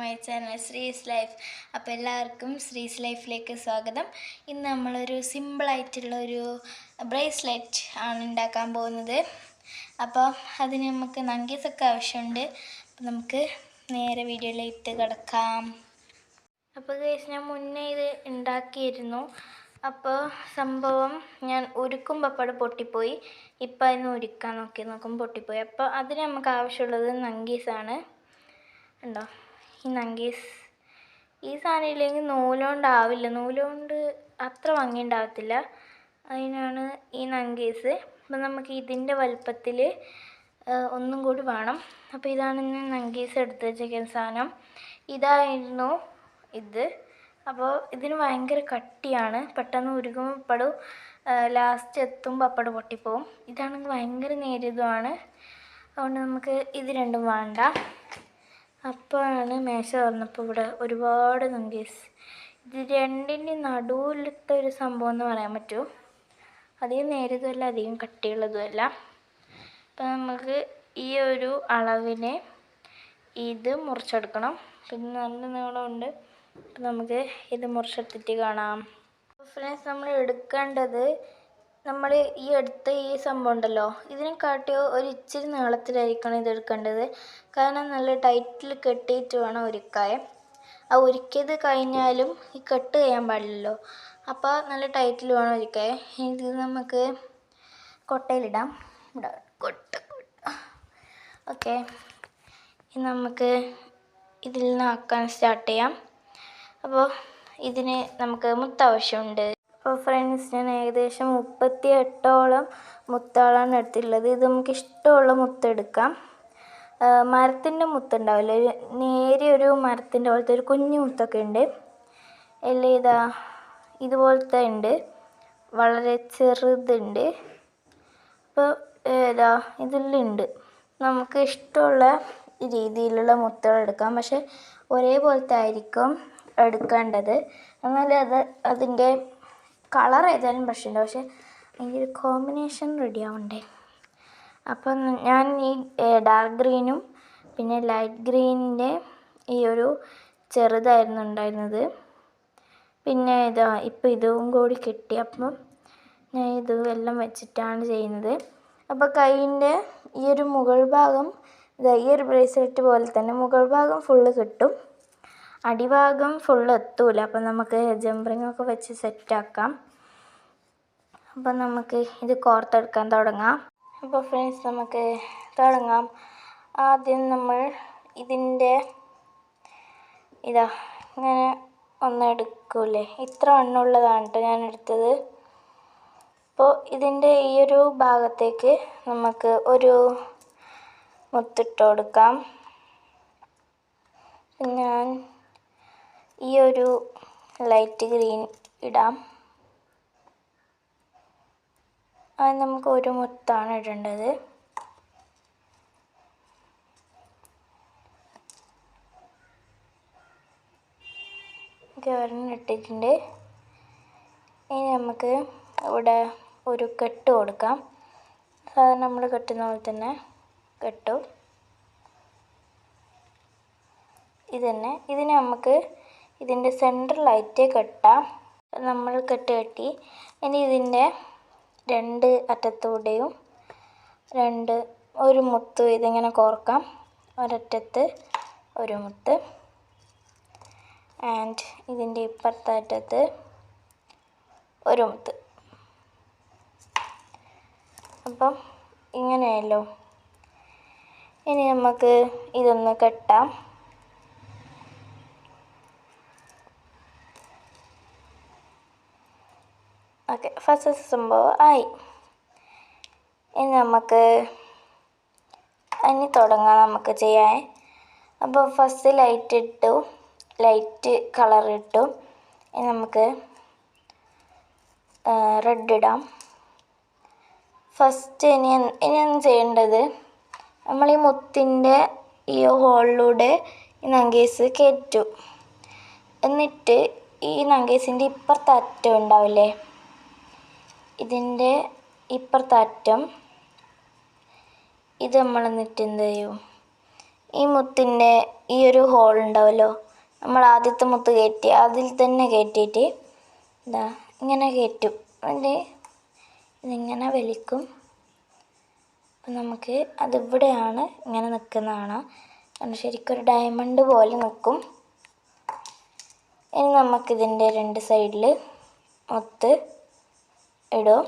My channel ശ്രീസ് life. അപ്പോൾ എല്ലാവർക്കും ശ്രീസ് ലൈഫിലേക്ക് സ്വാഗതം. ഇന്ന് നമ്മളൊരു സിമ്പിളായിട്ടുള്ളൊരു ബ്രേസ്ലെറ്റ് ആണ് ഉണ്ടാക്കാൻ പോകുന്നത്. അപ്പോൾ അതിന് നമുക്ക് നങ്കീസൊക്കെ ആവശ്യമുണ്ട്. അപ്പോൾ നമുക്ക് നേരെ വീഡിയോയിലേക്ക് കിടക്കാം. അപ്പോൾ ഗൈസ്, ഞാൻ മുന്നേ ഇത് ഉണ്ടാക്കിയിരുന്നു. അപ്പോൾ സംഭവം ഞാൻ ഉരുക്കുമ്പോൾ അപ്പോൾ പൊട്ടിപ്പോയി. ഇപ്പം അതിന് ഉരുക്കാൻ നോക്കുമ്പോൾ പൊട്ടിപ്പോയി. അപ്പോൾ അതിന് നമുക്ക് ആവശ്യമുള്ളത് നങ്കീസാണ്. ഉണ്ടോ ഈ നങ്കീസ്? ഈ സാധനം ഇല്ലെങ്കിൽ നൂലുകൊണ്ടാവില്ല, നൂലുകൊണ്ട് അത്ര ഭംഗി ഉണ്ടാകത്തില്ല. അതിനാണ് ഈ നങ്കീസ്. അപ്പം നമുക്ക് ഇതിൻ്റെ വലുപ്പത്തിൽ ഒന്നും കൂടി വേണം. അപ്പോൾ ഇതാണ് ഞാൻ നങ്കീസ് എടുത്ത് വെച്ചിരിക്കുന്ന സാധനം. ഇതായിരുന്നു ഇത്. അപ്പോൾ ഇതിന് ഭയങ്കര കട്ടിയാണ്, പെട്ടെന്ന് ഉരുകുമ്പോൾ അപ്പടും ലാസ്റ്റ് എത്തുമ്പോൾ അപ്പട് പൊട്ടിപ്പോവും. ഇതാണെങ്കിൽ ഭയങ്കര നേരിയതുമാണ്. അതുകൊണ്ട് നമുക്ക് ഇത് രണ്ടും വേണ്ട. അപ്പോഴാണ് മേശ തുറന്നപ്പോൾ ഇവിടെ ഒരുപാട് നങ്കീസ്. ഇത് രണ്ടിൻ്റെ നടുവിലത്തെ ഒരു സംഭവം എന്ന് പറയാൻ പറ്റുമോ. അധികം നേരിയതുമല്ല, അധികം കട്ടിയുള്ളതുമല്ല. അപ്പം നമുക്ക് ഈ ഒരു അളവിന് ഇത് മുറിച്ചെടുക്കണം. പിന്നെ നല്ല നീളമുണ്ട്. അപ്പം നമുക്ക് ഇത് മുറിച്ചെടുത്തിട്ട് കാണാം. ഫ്രണ്ട്സ്, നമ്മൾ എടുക്കേണ്ടത്, നമ്മൾ ഈ എടുത്ത ഈ സംഭവം ഉണ്ടല്ലോ, ഇതിനെക്കാട്ടിയോ ഒരു ഇച്ചിരി നീളത്തിലായിരിക്കണം ഇത് എടുക്കേണ്ടത്. കാരണം നല്ല ടൈറ്റിൽ കെട്ടിയിട്ട് വേണം ഉരുക്കാൻ. ആ ഉരുക്കിയത് കഴിഞ്ഞാലും ഈ കെട്ട് ചെയ്യാൻ പാടില്ലല്ലോ. അപ്പോൾ നല്ല ടൈറ്റിൽ വേണം ഉരുക്കാൻ. ഇത് നമുക്ക് കൊട്ടയിലിടാം. കൊട്ട ഓക്കെ. ഇനി നമുക്ക് ഇതിൽ നിന്ന് ആക്കാൻ സ്റ്റാർട്ട് ചെയ്യാം. അപ്പോൾ ഇതിന് നമുക്ക് മുത്ത് ആവശ്യമുണ്ട്. അപ്പോൾ ഫ്രണ്ട്സ്, ഞാൻ ഏകദേശം 38ഓളം മുത്തുകളാണ് എടുത്തിട്ടുള്ളത്. ഇത് നമുക്ക് ഇഷ്ടമുള്ള മുത്തെടുക്കാം. മരത്തിൻ്റെ മുത്തുണ്ടാവില്ല, ഒരു നേരിയൊരു മരത്തിൻ്റെ പോലത്തെ ഒരു കുഞ്ഞു മുത്തൊക്കെ ഉണ്ട്. എല്ലാം ഇതാ ഇതുപോലത്തെ ഉണ്ട്, വളരെ ചെറുതുണ്ട്. അപ്പോൾ ഏതാ ഇതിലുണ്ട്. നമുക്ക് ഇഷ്ടമുള്ള രീതിയിലുള്ള മുത്തുകൾ എടുക്കാം. പക്ഷെ ഒരേപോലത്തെ ആയിരിക്കും എടുക്കേണ്ടത്. എന്നാലും അതിൻ്റെ കളർ ഏതായാലും പ്രശ്നമില്ല. പക്ഷെ അതിൻ്റെ ഒരു കോമ്പിനേഷൻ റെഡി ആവണ്ടേ. അപ്പം ഞാൻ ഈ ഡാർക്ക് ഗ്രീനും പിന്നെ ലൈറ്റ് ഗ്രീനിൻ്റെ ഈ ഒരു ചെറുതായിരുന്നു ഉണ്ടായിരുന്നത്. പിന്നെ ഇപ്പം ഇതും കൂടി കിട്ടി. അപ്പം ഞാൻ ഇതും എല്ലാം വെച്ചിട്ടാണ് ചെയ്യുന്നത്. അപ്പോൾ കൈയിൻ്റെ ഈ ഒരു മുകൾ ഭാഗം ഈ ഒരു ബ്രേസ്ലെറ്റ് പോലെ തന്നെ മുകൾ ഭാഗം ഫുള്ള് കിട്ടും, അടിഭാഗം ഫുള്ള് എത്തൂല. അപ്പം നമുക്ക് ജംപറിങ്ങൊക്കെ വെച്ച് സെറ്റാക്കാം. അപ്പം നമുക്ക് ഇത് കോർത്തെടുക്കാൻ തുടങ്ങാം. അപ്പോൾ ഫ്രണ്ട്സ്, നമുക്ക് തുടങ്ങാം. ആദ്യം നമ്മൾ ഇതിൻ്റെ ഇങ്ങനെ ഒന്ന് എടുക്കൂലേ, ഇത്ര എണ്ണമുള്ളതാണ് കേട്ടോ ഞാൻ എടുത്തത്. അപ്പോൾ ഇതിൻ്റെ ഈ ഒരു ഭാഗത്തേക്ക് നമുക്ക് ഒരു മുത്തിട്ട് കൊടുക്കാം. ഞാൻ ഈ ഒരു ലൈറ്റ് ഗ്രീൻ ഇടാം. അത് നമുക്ക് ഒരു മുത്താണ് ഇടേണ്ടത്. ഒരെണ്ണം ഇട്ടിട്ടുണ്ട്. ഇനി നമുക്ക് ഇവിടെ ഒരു കെട്ട് കൊടുക്കാം. സാധാരണ നമ്മൾ കെട്ടുന്ന പോലെ തന്നെ കെട്ടു. ഇതന്നെ, ഇതിന് നമുക്ക് ഇതിൻ്റെ സെൻട്രലായിട്ട് കെട്ടാം. നമ്മൾ കെട്ടി. ഇനി ഇതിൻ്റെ രണ്ട് അറ്റത്തൂടെയും ഒരു മുത്ത് ഇതിങ്ങനെ കോർക്കാം. ഒരറ്റത്ത് ഒരു മുത്ത്, ആൻഡ് ഇതിൻ്റെ ഇപ്പുറത്തെ അറ്റത്ത് ഒരു മുത്ത്. അപ്പം ഇങ്ങനെയല്ലോ. ഇനി നമുക്ക് ഇതൊന്ന് കെട്ടാം. ഓക്കെ, ഫസ്റ്റ് സംഭവം ആയി. ഇനി നമുക്ക് തുടങ്ങാം നമുക്ക് ചെയ്യാൻ. അപ്പോൾ ഫസ്റ്റ് ലൈറ്റ് കളർ ഇട്ടു. ഇനി നമുക്ക് റെഡ് ഇടാം. ഫസ്റ്റ് ഇനി ചെയ്യേണ്ടത്, നമ്മൾ ഈ മുത്തിൻ്റെ ഈ ഹോളിലൂടെ ഈ നങ്കീസ് കയറ്റും. എന്നിട്ട് ഈ നങ്കീസിൻ്റെ ഇപ്പുറത്തെ അറ്റം ഉണ്ടാവില്ലേ, ഇതിൻ്റെ ഇപ്പുറത്തെ അറ്റം ഇത് നമ്മൾ എന്നിട്ട് എന്ത് ചെയ്യും, ഈ മുത്തിൻ്റെ ഈ ഒരു ഹോൾ ഉണ്ടാവുമല്ലോ, നമ്മൾ ആദ്യത്തെ മുത്ത് കയറ്റി അതിൽ തന്നെ കയറ്റിയിട്ട് ഇതാ ഇങ്ങനെ കയറ്റും. അതിൻ്റെ ഇതിങ്ങനെ വലിക്കും. അപ്പം നമുക്ക് അതിവിടെയാണ് ഇങ്ങനെ നിൽക്കുന്നതാണ്. കാരണം ശരിക്കും ഒരു ഡയമണ്ട് പോലെ നിൽക്കും. ഇനി നമുക്കിതിൻ്റെ 2 സൈഡിൽ മുത്ത് ഇടും.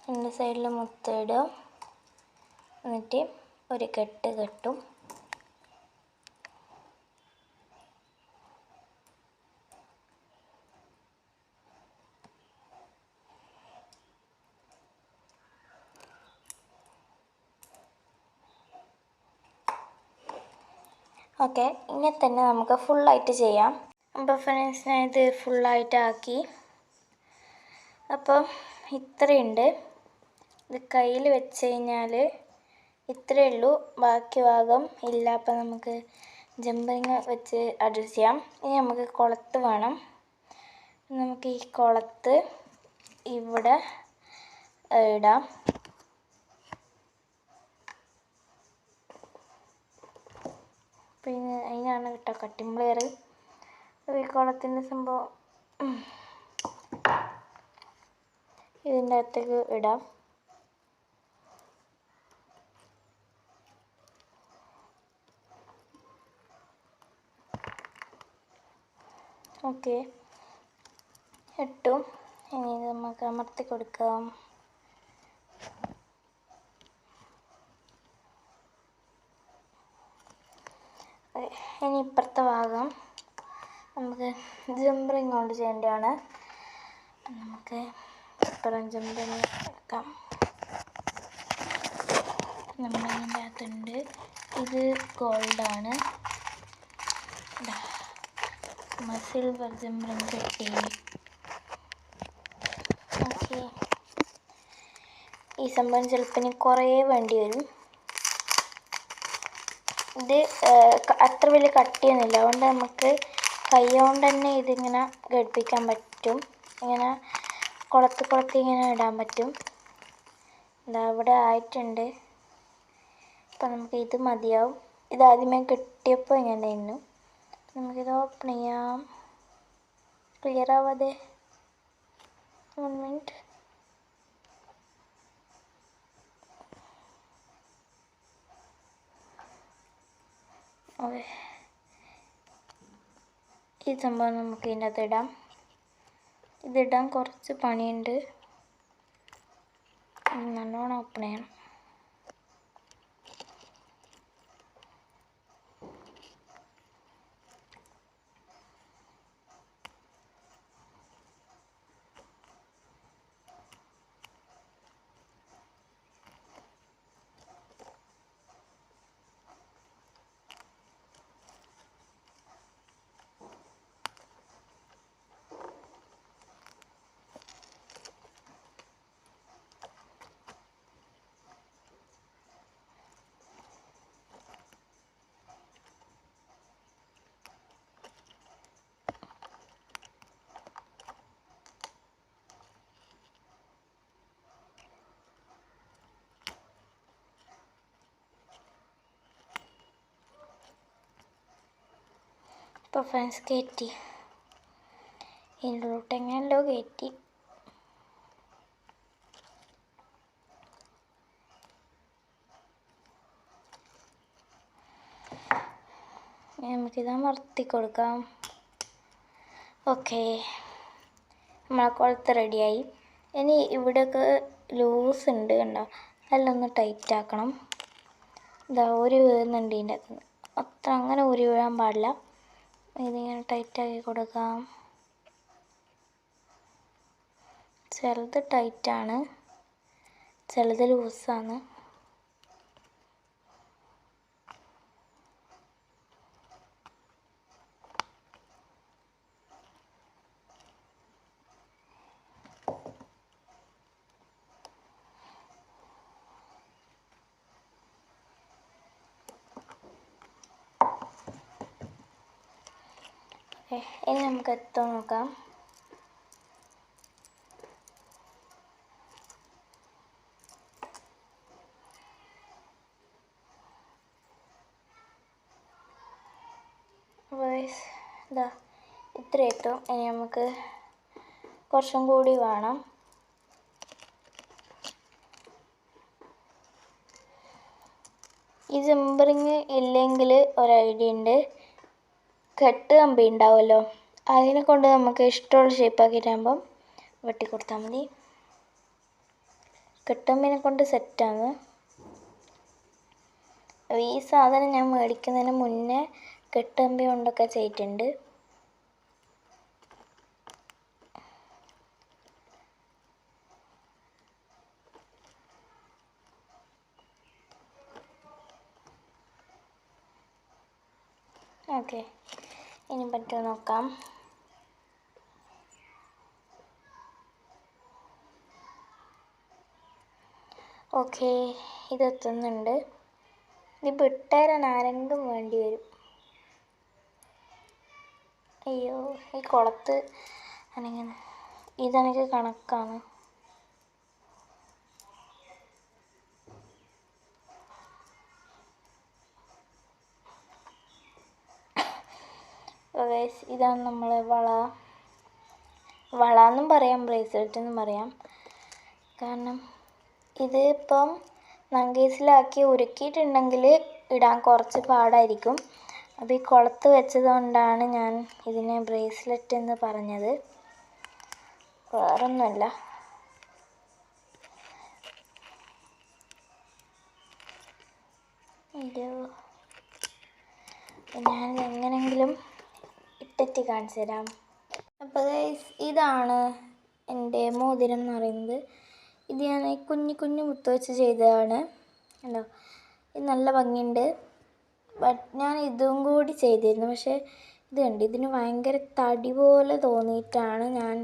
രണ്ട് സൈഡിൽ മുത്ത് ഇടും. എന്നിട്ട് ഒരു കെട്ട് കെട്ടും. ഓക്കെ, ഇങ്ങനെ തന്നെ നമുക്ക് ഫുള്ളായിട്ട് ചെയ്യാം. അപ്പോൾ ഫ്രണ്ട്സ്, ഞാൻ ഇത് ഫുള്ളായിട്ടാക്കി. അപ്പം ഇത്രയുണ്ട്. ഇത് കയ്യിൽ വെച്ച് കഴിഞ്ഞാൽ ഇത്രയേ ഉള്ളൂ, ബാക്കി ഭാഗം ഇല്ല. അപ്പം നമുക്ക് ജമ്പറിങ് വെച്ച് അഡ്ജസ്റ്റ് ചെയ്യാം. ഇനി നമുക്ക് കുളത്ത് വേണം. നമുക്ക് ഈ കുളത്ത് ഇവിടെ ഇടാം. പിന്നെ അതിനാണ് കേട്ടോ കട്ടിംഗ് പ്ലെയർ. ഈ കുളത്തിൻ്റെ സംഭവം ഇതിൻ്റെ അകത്തേക്ക് ഇടാം. ഓക്കെ, ഇട്ടു. ഇനി ഇത് നമുക്ക് അമർത്തി കൊടുക്കാം. ഇനി ഇപ്പുറത്തെ ഭാഗം നമുക്ക് ജമ്പറിങ് കൊണ്ട് ചെയ്യേണ്ടതാണ്. നമുക്ക് ഇപ്പുറം ജമ്പറിങ് എടുക്കാം. ജമ്പറിങ്ങിൻ്റെ അകത്തുണ്ട്. ഇത് ഗോൾഡാണ്. സിൽവർ ജമ്പറിങ് കിട്ടി. ഓക്കെ, ഈ സംഭവം ചിലപ്പോൾ ഇനി കുറേ വേണ്ടി വരും. ഇത് അത്ര വലിയ കട്ടിയൊന്നുമില്ല, അതുകൊണ്ട് നമുക്ക് കൈ കൊണ്ട് തന്നെ ഇതിങ്ങനെ ഘടിപ്പിക്കാൻ പറ്റും. ഇങ്ങനെ കുളത്തി ഇങ്ങനെ ഇടാൻ പറ്റും. ഇതാ ഇവിടെ ആയിട്ടുണ്ട്. അപ്പം നമുക്ക് ഇത് മതിയാവും. ഇത് ആദ്യമേ കിട്ടിയപ്പോൾ ഇങ്ങനെ ആയിരുന്നു. നമുക്കിത് ഓപ്പൺ ചെയ്യാം. ക്ലിയർ ആവാതെ 1 മിനിറ്റ്. ഓക്കെ, ഈ സംഭവം നമുക്ക് ഇതിൻ്റെ അകത്ത് ഇടാം. ഇതിടാൻ കുറച്ച് പണിയുണ്ട്. നല്ലോണം ഓപ്പൺ ചെയ്യണം. ഇപ്പോൾ ഫ്രണ്ട്സ് കയറ്റി, ഇതിലോട്ട് എങ്ങനെയല്ലോ കയറ്റി. നമുക്കിത് അമർത്തി കൊടുക്കാം. ഓക്കെ, നമ്മളെ കുളത്ത് റെഡിയായി. ഇനി ഇവിടെയൊക്കെ ലൂസ് ഉണ്ട്, കണ്ടോ? അതെല്ലാം ഒന്ന് ടൈറ്റ് ആക്കണം. ഇതാ ഊരി വീഴുന്നുണ്ട് ഇതിൻ്റെ അകത്ത്. അത്ര അങ്ങനെ ഊരി വീഴാൻ പാടില്ല. ഇതിങ്ങനെ ടൈറ്റാക്കി കൊടുക്കാം. ചിലത് ടൈറ്റാണ്, ചിലത് ലൂസാണ്. ഇനി നമുക്ക് എത്തോ നോക്കാം. ഇതാ ഇത്ര എത്തും. ഇനി നമുക്ക് കുറച്ചും കൂടി വേണം. ഈ സിംബറിങ് ഇല്ലെങ്കിൽ ഒരു ഐഡിയ ഉണ്ട്. കെട്ട് കമ്പി ഉണ്ടാവുമല്ലോ, അതിനെ കൊണ്ട് നമുക്ക് ഇഷ്ടമുള്ള ഷേപ്പാക്കിയിട്ടാകുമ്പം വെട്ടിക്കൊടുത്താൽ മതി. കെട്ടുകമ്പിനെ കൊണ്ട് സെറ്റാണ്. ഈ സാധനം ഞാൻ മേടിക്കുന്നതിന് മുന്നേ കെട്ടുകമ്പി കൊണ്ടൊക്കെ ചെയ്തിട്ടുണ്ട്. ഓക്കെ, ഇനി പറ്റുമോ നോക്കാം. ഓക്കെ, ഇതെത്തുന്നുണ്ട്. ഇത് വിട്ടുതരാൻ ആരെങ്കിലും വേണ്ടി വരും. അയ്യോ, ഈ കുളത്ത് അനങ്ങനെ ഇതെനിക്ക് കണക്കാണ്. ഇതാണ് നമ്മൾ വള എന്നും പറയാം, ബ്രേസ്ലെറ്റ് എന്നും പറയാം. കാരണം ഇത് ഇപ്പം നങ്കേസിലാക്കി ഉരുക്കിയിട്ടുണ്ടെങ്കിൽ ഇടാൻ കുറച്ച് പാടായിരിക്കും. അപ്പോൾ ഈ കുളത്ത് വെച്ചതുകൊണ്ടാണ് ഞാൻ ഇതിനെ ബ്രേസ്ലെറ്റ് എന്ന് പറഞ്ഞത്, വേറൊന്നുമല്ല. ഞാനിത് എങ്ങനെയെങ്കിലും ഇട്ടിട്ട് കാണിച്ചു തരാം. അപ്പോൾ ഇതാണ് എൻ്റെ മോതിരം എന്ന് പറയുന്നത്. ഇത് ഞാൻ കുഞ്ഞു കുഞ്ഞു മുത്ത് വെച്ച് ചെയ്തതാണ്. കണ്ടോ, ഇത് നല്ല ഭംഗിയുണ്ട്. ബട്ട് ഞാൻ ഇതും കൂടി ചെയ്തിരുന്നു, പക്ഷേ ഇത് കണ്ട് ഇതിന് ഭയങ്കര തടി പോലെ തോന്നിയിട്ടാണ് ഞാൻ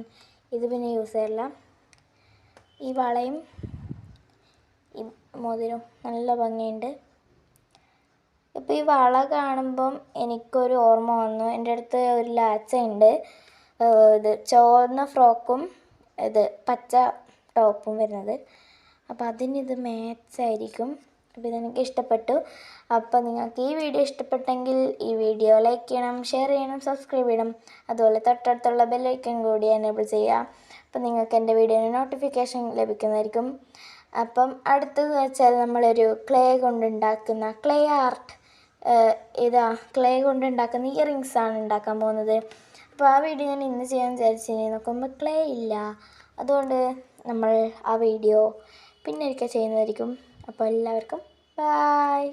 ഇത് പിന്നെ യൂസ് ചെയ്തില്ല. ഈ വളയും ഈ മോതിരം നല്ല ഭംഗിയുണ്ട്. ഇപ്പോൾ ഈ വള കാണുമ്പം എനിക്കൊരു ഓർമ്മ വന്നു. എൻ്റെ അടുത്ത് ഒരു ലാച്ചയുണ്ട്, ഇത് ചുവന്ന ഫ്രോക്കും ഇത് പച്ച ടോപ്പും വരുന്നത്. അപ്പോൾ അതിനിത് മാച്ചായിരിക്കും. അപ്പോൾ ഇതെനിക്ക് ഇഷ്ടപ്പെട്ടു. അപ്പോൾ നിങ്ങൾക്ക് ഈ വീഡിയോ ഇഷ്ടപ്പെട്ടെങ്കിൽ ഈ വീഡിയോ ലൈക്ക് ചെയ്യണം, ഷെയർ ചെയ്യണം, സബ്സ്ക്രൈബ് ചെയ്യണം. അതുപോലെ തൊട്ടടുത്തുള്ള ബെല്ലൈക്കൺ കൂടി എനേബിൾ ചെയ്യുക. അപ്പോൾ നിങ്ങൾക്ക് എൻ്റെ വീഡിയോയുടെ നോട്ടിഫിക്കേഷൻ ലഭിക്കുന്നതായിരിക്കും. അപ്പം അടുത്തതെന്ന് വെച്ചാൽ നമ്മളൊരു ക്ലേ കൊണ്ടുണ്ടാക്കുന്ന ക്ലേ ആർട്ട്, ക്ലേ കൊണ്ടുണ്ടാക്കുന്ന ഇയറിങ്സ് ആണ് ഉണ്ടാക്കാൻ പോകുന്നത്. അപ്പോൾ ആ വീഡിയോ ഞാൻ ഇന്ന് ചെയ്യാൻ വിചാരിച്ചിനി, നോക്കുമ്പോൾ ക്ലേ ഇല്ല. അതുകൊണ്ട് നമ്മൾ ആ വീഡിയോ പിന്നെ ഒരിക്കൽ ചെയ്യുന്നതായിരിക്കും. അപ്പോൾ എല്ലാവർക്കും ബൈ.